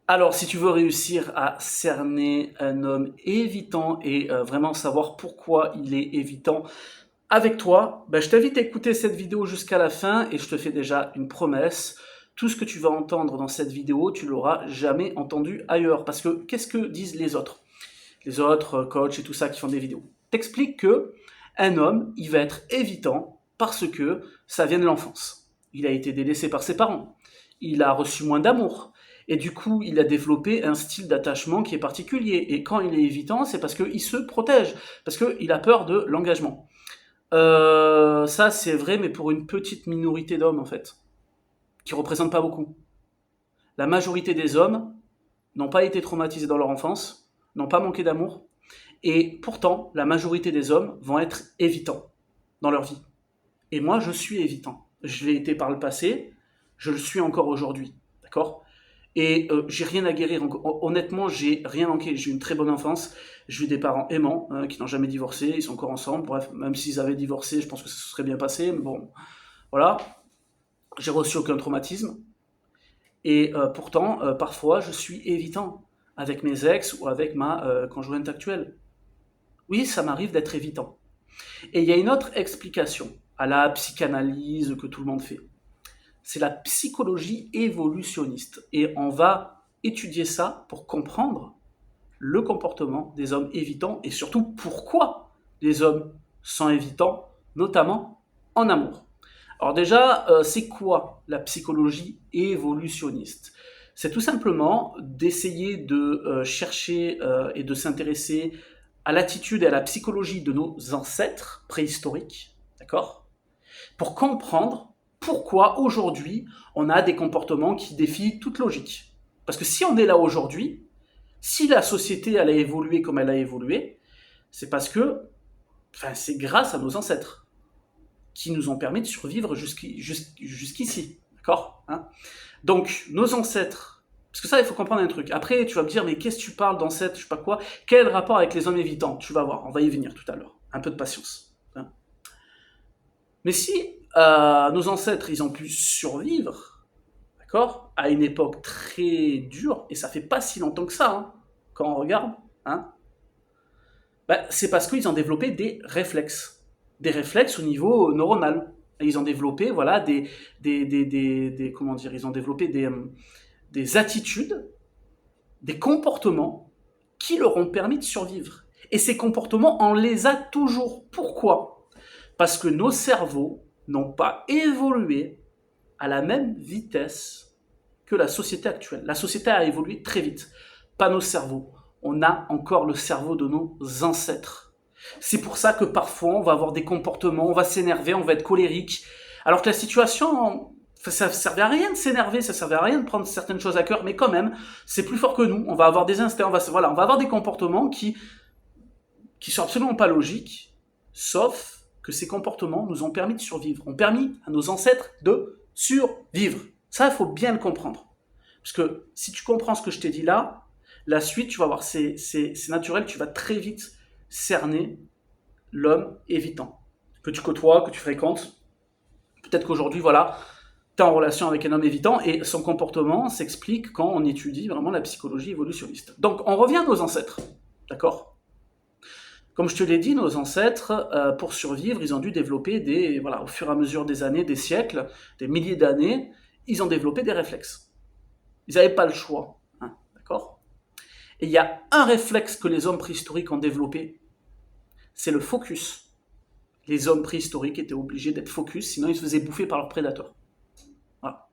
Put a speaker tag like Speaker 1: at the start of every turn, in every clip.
Speaker 1: Alors, si tu veux réussir à cerner un homme évitant et vraiment savoir pourquoi il est évitant avec toi, ben, je t'invite à écouter cette vidéo jusqu'à la fin et je te fais déjà une promesse. Tout ce que tu vas entendre dans cette vidéo, tu l'auras jamais entendu ailleurs. Parce que qu'est-ce que disent les autres? Les autres coachs et tout ça qui font des vidéos. T'expliques que un homme, il va être évitant parce que ça vient de l'enfance. Il a été délaissé par ses parents. Il a reçu moins d'amour. Et du coup, il a développé un style d'attachement qui est particulier. Et quand il est évitant, c'est parce qu'il se protège, parce qu'il a peur de l'engagement. Ça, c'est vrai, mais pour une petite minorité d'hommes, en fait, qui représente pas beaucoup. La majorité des hommes n'ont pas été traumatisés dans leur enfance, n'ont pas manqué d'amour, et pourtant, la majorité des hommes vont être évitants dans leur vie. Et moi, je suis évitant. Je l'ai été par le passé, je le suis encore aujourd'hui. D'accord? Et j'ai rien à guérir. Honnêtement, j'ai rien manqué. J'ai eu une très bonne enfance. J'ai eu des parents aimants qui n'ont jamais divorcé. Ils sont encore ensemble. Bref, même s'ils avaient divorcé, je pense que ça se serait bien passé. Mais bon, voilà. J'ai reçu aucun traumatisme. Et pourtant, parfois, je suis évitant avec mes ex ou avec ma conjointe actuelle. Oui, ça m'arrive d'être évitant. Et il y a une autre explication à la psychanalyse que tout le monde fait. C'est la psychologie évolutionniste. Et on va étudier ça pour comprendre le comportement des hommes évitants et surtout pourquoi les hommes sont évitants, notamment en amour. Alors déjà, c'est quoi la psychologie évolutionniste? C'est tout simplement d'essayer de chercher et de s'intéresser à l'attitude et à la psychologie de nos ancêtres préhistoriques, d'accord? Pour comprendre pourquoi aujourd'hui on a des comportements qui défient toute logique. Parce que si on est là aujourd'hui, si la société elle a évolué comme elle a évolué, c'est parce que, enfin, c'est grâce à nos ancêtres qui nous ont permis de survivre jusqu'ici, d'accord, hein? Donc nos ancêtres, parce que ça il faut comprendre un truc. Après tu vas me dire mais qu'est-ce que tu parles d'ancêtres, je sais pas quoi, quel rapport avec les hommes évitants? Tu vas voir, on va y venir tout à l'heure. Un peu de patience, hein. Mais si nos ancêtres ils ont pu survivre, d'accord, à une époque très dure, et ça fait pas si longtemps que ça, hein, quand on regarde, hein, bah, c'est parce qu'ils ont développé des réflexes au niveau neuronal. Et ils ont développé, voilà, comment dire, ils ont développé des attitudes, des comportements qui leur ont permis de survivre. Et ces comportements, on les a toujours. Pourquoi? Parce que nos cerveaux n'ont pas évolué à la même vitesse que la société actuelle. La société a évolué très vite, pas nos cerveaux. On a encore le cerveau de nos ancêtres. C'est pour ça que parfois on va avoir des comportements, on va s'énerver, on va être colérique, alors que la situation, ça servait à rien de s'énerver, ça servait à rien de prendre certaines choses à cœur, mais quand même, c'est plus fort que nous. On va avoir des instincts, voilà, on va avoir des comportements qui sont absolument pas logiques, sauf que ces comportements nous ont permis de survivre, ont permis à nos ancêtres de survivre. Ça, il faut bien le comprendre. Parce que si tu comprends ce que je t'ai dit là, la suite, tu vas voir, c'est naturel, tu vas très vite cerner l'homme évitant. Que tu côtoies, que tu fréquentes. Peut-être qu'aujourd'hui, voilà, tu es en relation avec un homme évitant et son comportement s'explique quand on étudie vraiment la psychologie évolutionniste. Donc, on revient à nos ancêtres, d'accord? Comme je te l'ai dit, nos ancêtres, pour survivre, ils ont dû développer voilà, au fur et à mesure des années, des siècles, des milliers d'années, ils ont développé des réflexes. Ils n'avaient pas le choix, hein, d'accord? Et il y a un réflexe que les hommes préhistoriques ont développé, c'est le focus. Les hommes préhistoriques étaient obligés d'être focus, sinon ils se faisaient bouffer par leurs prédateurs. Voilà.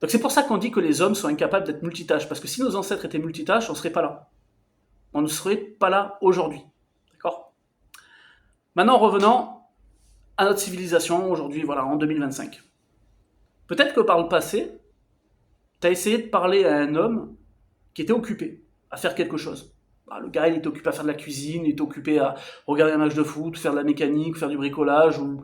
Speaker 1: Donc c'est pour ça qu'on dit que les hommes sont incapables d'être multitâches, parce que si nos ancêtres étaient multitâches, on ne serait pas là. On ne serait pas là aujourd'hui. D'accord? Maintenant, revenons à notre civilisation aujourd'hui, voilà, en 2025. Peut-être que par le passé, tu as essayé de parler à un homme qui était occupé à faire quelque chose. Bah, le gars, il était occupé à faire de la cuisine, il était occupé à regarder un match de foot, faire de la mécanique, faire du bricolage, ou...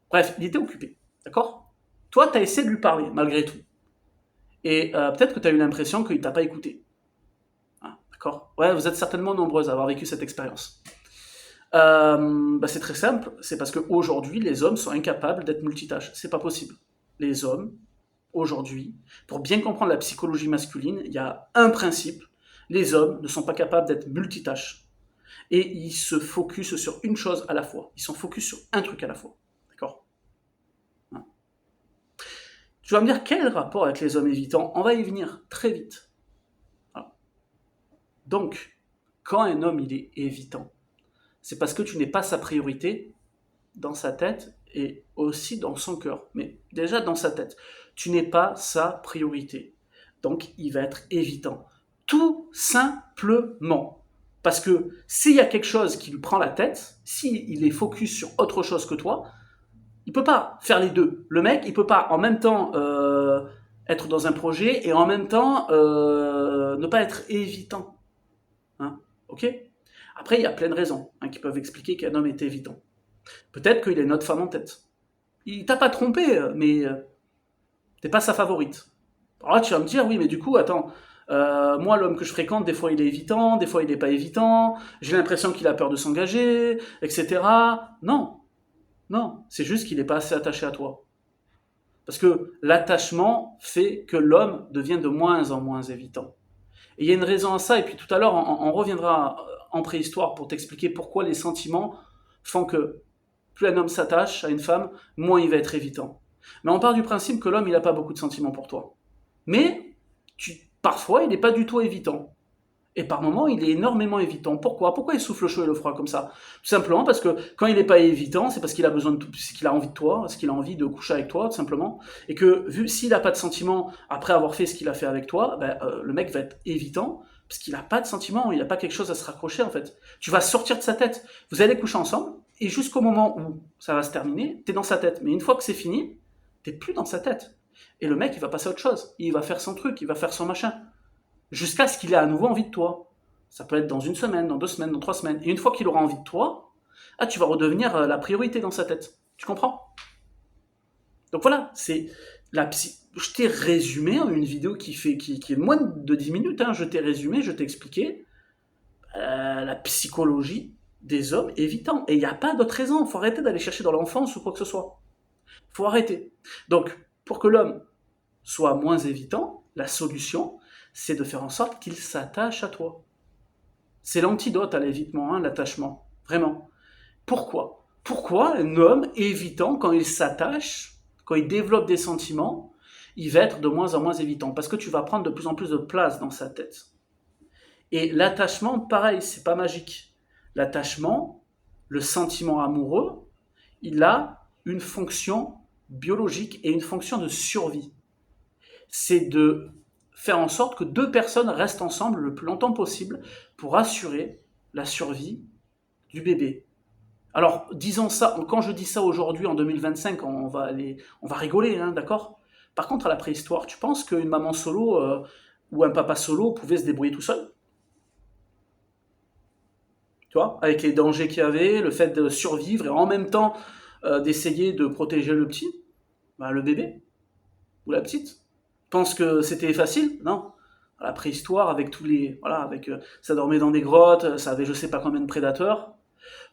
Speaker 1: Bref, il était occupé. D'accord? Toi, tu as essayé de lui parler, malgré tout. Et peut-être que tu as eu l'impression qu'il t'a pas écouté. Ah, d'accord? Ouais, vous êtes certainement nombreuses à avoir vécu cette expérience. Bah, c'est très simple, c'est parce qu'aujourd'hui, les hommes sont incapables d'être multitâches. C'est pas possible. Les hommes aujourd'hui, pour bien comprendre la psychologie masculine, il y a un principe. Les hommes ne sont pas capables d'être multitâches. Et ils se focusent sur une chose à la fois. Ils sont focus sur un truc à la fois. D'accord? Tu vas me dire quel rapport avec les hommes évitants? On va y venir très vite. Voilà. Donc, quand un homme il est évitant, c'est parce que tu n'es pas sa priorité dans sa tête et aussi dans son cœur. Mais déjà dans sa tête, tu n'es pas sa priorité. Donc, il va être évitant. Tout simplement. Parce que s'il y a quelque chose qui lui prend la tête, s'il est focus sur autre chose que toi, il peut pas faire les deux. Le mec, il peut pas en même temps être dans un projet et en même temps ne pas être évitant. Hein, ok? Après, il y a plein de raisons qui peuvent expliquer qu'un homme est évitant. Peut-être qu'il a une autre femme en tête. Il t'a pas trompé, mais t'es pas sa favorite. Alors là, tu vas me dire, oui, mais du coup, attends, moi, l'homme que je fréquente, des fois, il est évitant, des fois, il n'est pas évitant, j'ai l'impression qu'il a peur de s'engager, etc. Non, non, c'est juste qu'il n'est pas assez attaché à toi. Parce que l'attachement fait que l'homme devient de moins en moins évitant. Et il y a une raison à ça, et puis tout à l'heure, on reviendra en préhistoire pour t'expliquer pourquoi les sentiments font que plus un homme s'attache à une femme, moins il va être évitant. Mais on part du principe que l'homme, il n'a pas beaucoup de sentiments pour toi. Mais parfois, il n'est pas du tout évitant. Et par moments, il est énormément évitant. Pourquoi? Pourquoi il souffle le chaud et le froid comme ça? Tout simplement parce que quand il n'est pas évitant, c'est parce qu'il a besoin de c'est qu'il a envie de toi, parce qu'il a envie de coucher avec toi, tout simplement. Et que s'il n'a pas de sentiments après avoir fait ce qu'il a fait avec toi, le mec va être évitant parce qu'il n'a pas de sentiments, il n'a pas quelque chose à se raccrocher en fait. Tu vas sortir de sa tête. Vous allez coucher ensemble et jusqu'au moment où ça va se terminer, t'es dans sa tête. Mais une fois que c'est fini, t'es plus dans sa tête. Et le mec, il va passer à autre chose. Il va faire son truc, il va faire son machin jusqu'à ce qu'il ait à nouveau envie de toi. Ça peut être dans une semaine, dans 2 semaines, dans 3 semaines. Et une fois qu'il aura envie de toi, tu vas redevenir la priorité dans sa tête. Tu comprends? Donc voilà, c'est la je t'ai résumé une vidéo qui est moins de 10 minutes. Je t'ai résumé, je t'ai expliqué la psychologie des hommes évitants. Et il n'y a pas d'autre raison. Il faut arrêter d'aller chercher dans l'enfance ou quoi que ce soit. Il faut arrêter. Donc, pour que l'homme soit moins évitant, la solution, c'est de faire en sorte qu'il s'attache à toi. C'est l'antidote à l'évitement, l'attachement. Vraiment. Pourquoi? Pourquoi un homme évitant, quand il s'attache, quand il développe des sentiments, il va être de moins en moins évitant? Parce que tu vas prendre de plus en plus de place dans sa tête. Et l'attachement, pareil, c'est pas magique. L'attachement, le sentiment amoureux, il a une fonction biologique et une fonction de survie. C'est de faire en sorte que deux personnes restent ensemble le plus longtemps possible pour assurer la survie du bébé. Alors, disons ça, quand je dis ça aujourd'hui, en 2025, on va rigoler, d'accord? Par contre, à la préhistoire, tu penses qu'une maman solo ou un papa solo pouvait se débrouiller tout seul? Tu vois, avec les dangers qu'il y avait, le fait de survivre et en même temps d'essayer de protéger le petit, le bébé ou la petite. Pense que c'était facile? Non. À la préhistoire, avec tous les... Voilà, ça dormait dans des grottes, ça avait je sais pas combien de prédateurs.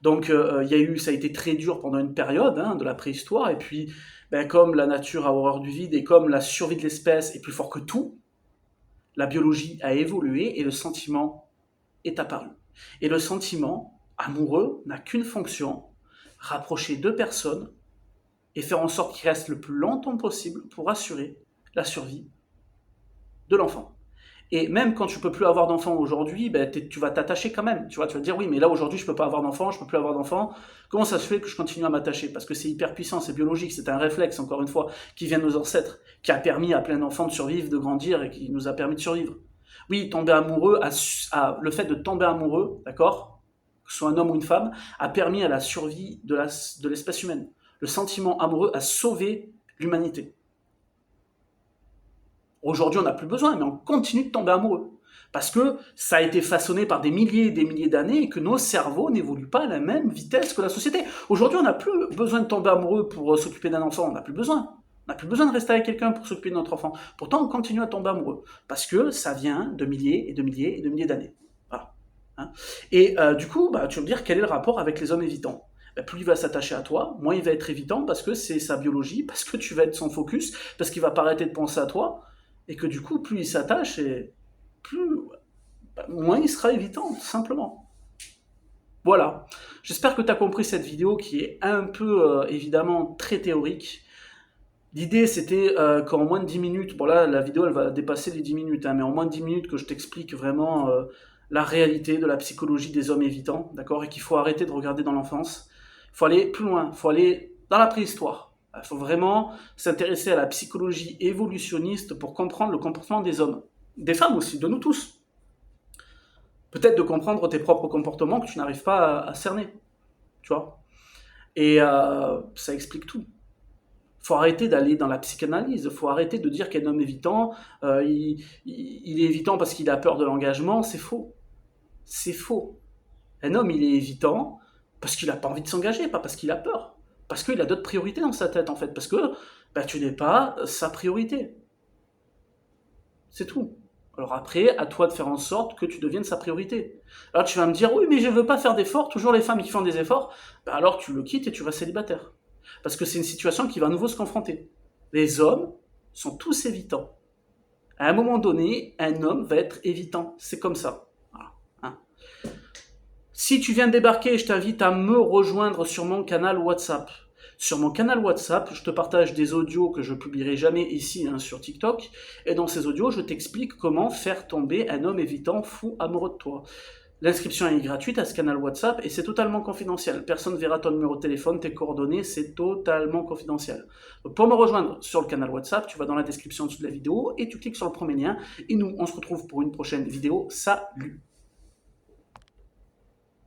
Speaker 1: Donc ça a été très dur pendant une période de la préhistoire, et puis comme la nature a horreur du vide, et comme la survie de l'espèce est plus fort que tout, la biologie a évolué, et le sentiment est apparu. Et le sentiment amoureux n'a qu'une fonction, rapprocher deux personnes, et faire en sorte qu'ils restent le plus longtemps possible pour assurer la survie de l'enfant. Et même quand tu peux plus avoir d'enfant aujourd'hui, tu vas t'attacher quand même. Tu vas te dire, oui, mais là aujourd'hui je peux pas avoir d'enfant, je peux plus avoir d'enfant. Comment ça se fait que je continue à m'attacher? Parce que c'est hyper puissant, c'est biologique, c'est un réflexe, encore une fois, qui vient de nos ancêtres, qui a permis à plein d'enfants de survivre, de grandir, et qui nous a permis de survivre. Oui, tomber amoureux, le fait de tomber amoureux, d'accord, que ce soit un homme ou une femme, a permis à la survie de l'espèce humaine. Le sentiment amoureux a sauvé l'humanité. Aujourd'hui, on n'a plus besoin, mais on continue de tomber amoureux. Parce que ça a été façonné par des milliers et des milliers d'années et que nos cerveaux n'évoluent pas à la même vitesse que la société. Aujourd'hui, on n'a plus besoin de tomber amoureux pour s'occuper d'un enfant, on n'a plus besoin. On n'a plus besoin de rester avec quelqu'un pour s'occuper de notre enfant. Pourtant, on continue à tomber amoureux. Parce que ça vient de milliers et de milliers et de milliers d'années. Voilà. Et du coup, tu vas me dire, quel est le rapport avec les hommes évitants? ben, plus il va s'attacher à toi, moins il va être évitant parce que c'est sa biologie, parce que tu vas être son focus, parce qu'il va pas arrêter de penser à toi, et que du coup, plus il s'attache, et plus, ben, moins il sera évitant, tout simplement. Voilà. J'espère que tu as compris cette vidéo qui est un peu, évidemment, très théorique. L'idée, c'était qu'en moins de 10 minutes, bon là, la vidéo, elle va dépasser les 10 minutes, hein, mais en moins de 10 minutes, que je t'explique vraiment la réalité de la psychologie des hommes évitants, d'accord, et qu'il faut arrêter de regarder dans l'enfance. Il faut aller plus loin, il faut aller dans la préhistoire. Il faut vraiment s'intéresser à la psychologie évolutionniste pour comprendre le comportement des hommes, des femmes aussi, de nous tous. Peut-être de comprendre tes propres comportements que tu n'arrives pas à cerner, tu vois. Et ça explique tout. Faut arrêter d'aller dans la psychanalyse, faut arrêter de dire qu'un homme évitant, il est évitant parce qu'il a peur de l'engagement, c'est faux. C'est faux. Un homme, il est évitant parce qu'il n'a pas envie de s'engager, pas parce qu'il a peur. Parce qu'il a d'autres priorités dans sa tête, en fait. Parce que bah, tu n'es pas sa priorité. C'est tout. Alors après, à toi de faire en sorte que tu deviennes sa priorité. Alors tu vas me dire, oui, mais je ne veux pas faire d'efforts, toujours les femmes qui font des efforts. Bah alors tu le quittes et tu restes célibataire. Parce que c'est une situation qui va à nouveau se confronter. Les hommes sont tous évitants. À un moment donné, un homme va être évitant. C'est comme ça. Voilà. Hein. Si tu viens de débarquer, je t'invite à me rejoindre sur mon canal WhatsApp. Sur mon canal WhatsApp, je te partage des audios que je publierai jamais ici hein, sur TikTok. Et dans ces audios, je t'explique comment faire tomber un homme évitant fou amoureux de toi. L'inscription est gratuite à ce canal WhatsApp et c'est totalement confidentiel. Personne ne verra ton numéro de téléphone, tes coordonnées, c'est totalement confidentiel. Donc pour me rejoindre sur le canal WhatsApp, tu vas dans la description en dessous de la vidéo et tu cliques sur le premier lien. Et nous, on se retrouve pour une prochaine vidéo. Salut!